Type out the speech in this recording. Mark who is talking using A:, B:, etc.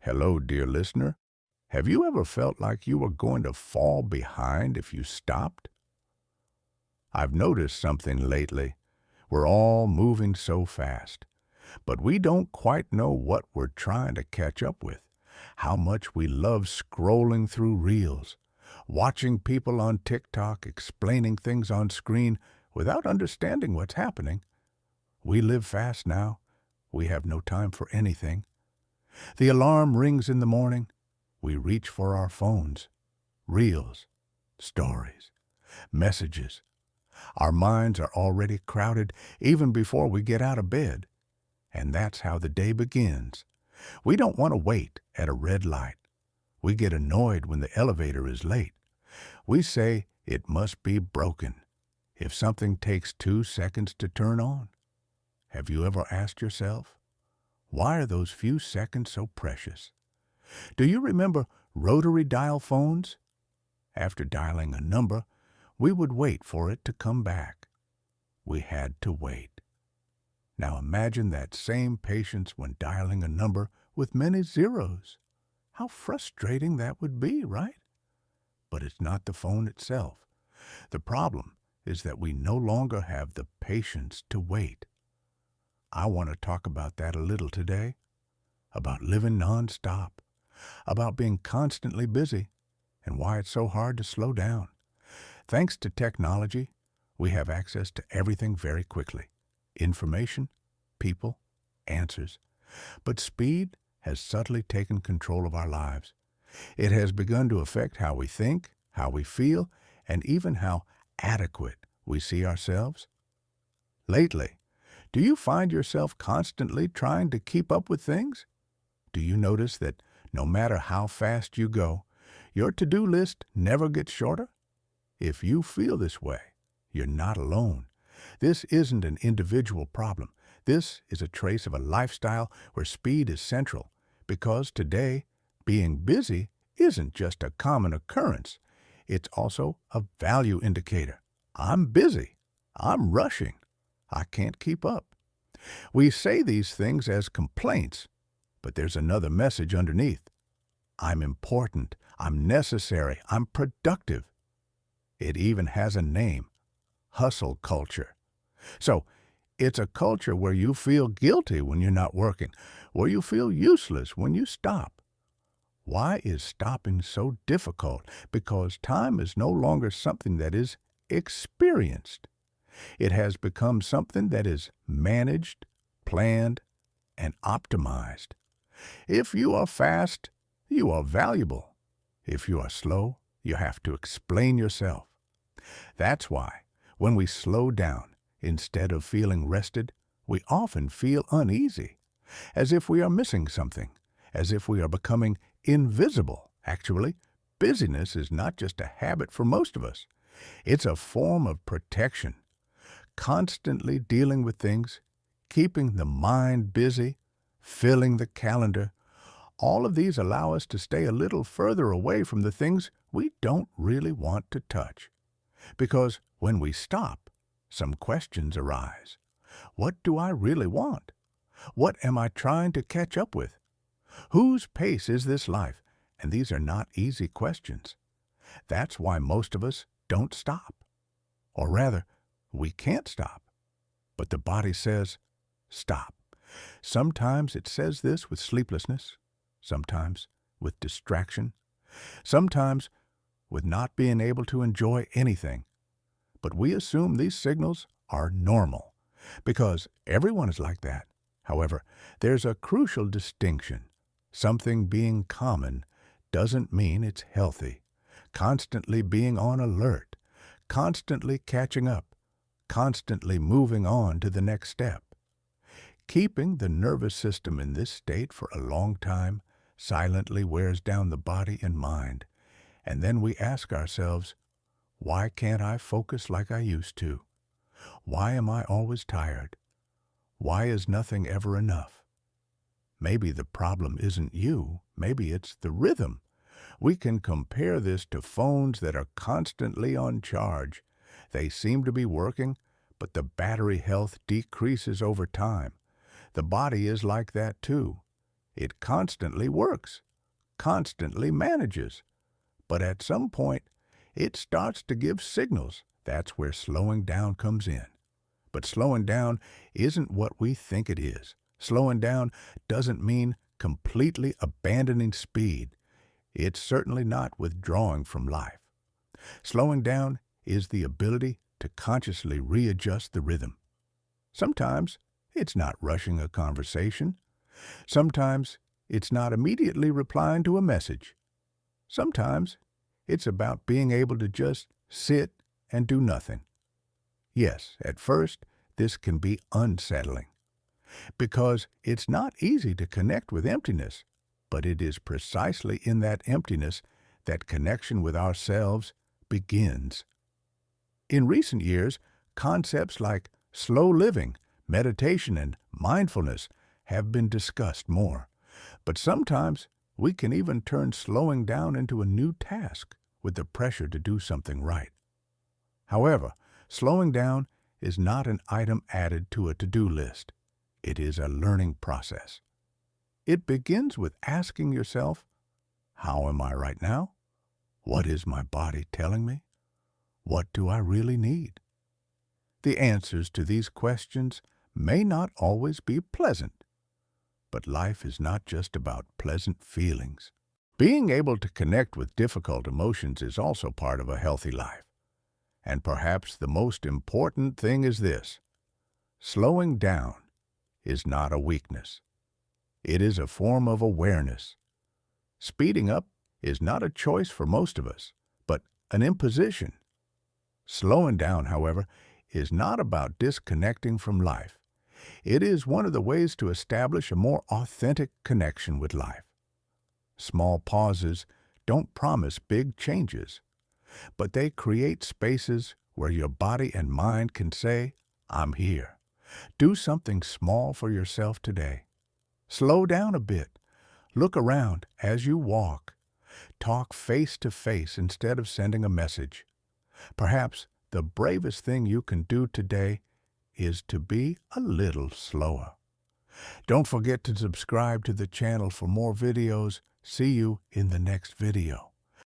A: Hello, dear listener. Have you ever felt like you were going to fall behind if you stopped? I've noticed something lately. We're all moving so fast, but we don't quite know what we're trying to catch up with. How much we love scrolling through reels, watching people on TikTok explaining things on screen without understanding what's happening. We live fast now. We have no time for anything. The alarm rings in the morning. We reach for our phones. Reels, stories, messages. Our minds are already crowded even before we get out of bed. And that's how the day begins. We don't want to wait at a red light. We get annoyed when the elevator is late. We say it must be broken if something takes 2 seconds to turn on. Have you ever asked yourself, why are those few seconds so precious? Do you remember rotary dial phones? After dialing a number, we would wait for it to come back. We had to wait. Now imagine that same patience when dialing a number with many zeros. How frustrating that would be, right? But it's not the phone itself. The problem is that we no longer have the patience to wait. I want to talk about that a little today, about living nonstop, about being constantly busy, and why it's so hard to slow down. Thanks to technology, we have access to everything very quickly. Information, people, answers. But speed has subtly taken control of our lives. It has begun to affect how we think, how we feel, and even how adequate we see ourselves. Lately, do you find yourself constantly trying to keep up with things? Do you notice that no matter how fast you go, your to-do list never gets shorter? If you feel this way, you're not alone. This isn't an individual problem. This is a trace of a lifestyle where speed is central, because today, being busy isn't just a common occurrence. It's also a value indicator. I'm busy. I'm rushing. I can't keep up. We say these things as complaints, but there's another message underneath. I'm important. I'm necessary. I'm productive. It even has a name, hustle culture. So, it's a culture where you feel guilty when you're not working, where you feel useless when you stop. Why is stopping so difficult? Because time is no longer something that is experienced. It has become something that is managed, planned, and optimized. If you are fast, you are valuable. If you are slow, you have to explain yourself. That's why, when we slow down, instead of feeling rested, we often feel uneasy, as if we are missing something, as if we are becoming invisible. Actually, busyness is not just a habit for most of us. It's a form of protection. Constantly dealing with things, keeping the mind busy, filling the calendar, all of these allow us to stay a little further away from the things we don't really want to touch. Because when we stop, some questions arise. What do I really want? What am I trying to catch up with? Whose pace is this life? And these are not easy questions. That's why most of us don't stop. Or rather, we can't stop. But the body says, stop. Sometimes it says this with sleeplessness, sometimes with distraction, sometimes with not being able to enjoy anything. But we assume these signals are normal, because everyone is like that. However, there's a crucial distinction. Something being common doesn't mean it's healthy. Constantly being on alert, constantly catching up, constantly moving on to the next step. Keeping the nervous system in this state for a long time silently wears down the body and mind. And then we ask ourselves, why can't I focus like I used to? Why am I always tired? Why is nothing ever enough? Maybe the problem isn't you. Maybe it's the rhythm. We can compare this to phones that are constantly on charge. They seem to be working, but the battery health decreases over time. The body is like that too. It constantly works, constantly manages, but at some point, it starts to give signals. That's where slowing down comes in. But slowing down isn't what we think it is. Slowing down doesn't mean completely abandoning speed. It's certainly not withdrawing from life. Slowing down is the ability to consciously readjust the rhythm. Sometimes it's not rushing a conversation. Sometimes it's not immediately replying to a message. Sometimes it's about being able to just sit and do nothing. Yes, at first, this can be unsettling because it's not easy to connect with emptiness, but it is precisely in that emptiness that connection with ourselves begins. In recent years, concepts like slow living, meditation, and mindfulness have been discussed more. But sometimes we can even turn slowing down into a new task with the pressure to do something right. However, slowing down is not an item added to a to-do list. It is a learning process. It begins with asking yourself, how am I right now? What is my body telling me? What do I really need? The answers to these questions may not always be pleasant, but life is not just about pleasant feelings. Being able to connect with difficult emotions is also part of a healthy life. And perhaps the most important thing is this: slowing down is not a weakness. It is a form of awareness. Speeding up is not a choice for most of us, but an imposition. Slowing down, however, is not about disconnecting from life. It is one of the ways to establish a more authentic connection with life. Small pauses don't promise big changes, but they create spaces where your body and mind can say, I'm here. Do something small for yourself today. Slow down a bit. Look around as you walk. Talk face to face instead of sending a message. Perhaps the bravest thing you can do today is to be a little slower. Don't forget to subscribe to the channel for more videos. See you in the next video.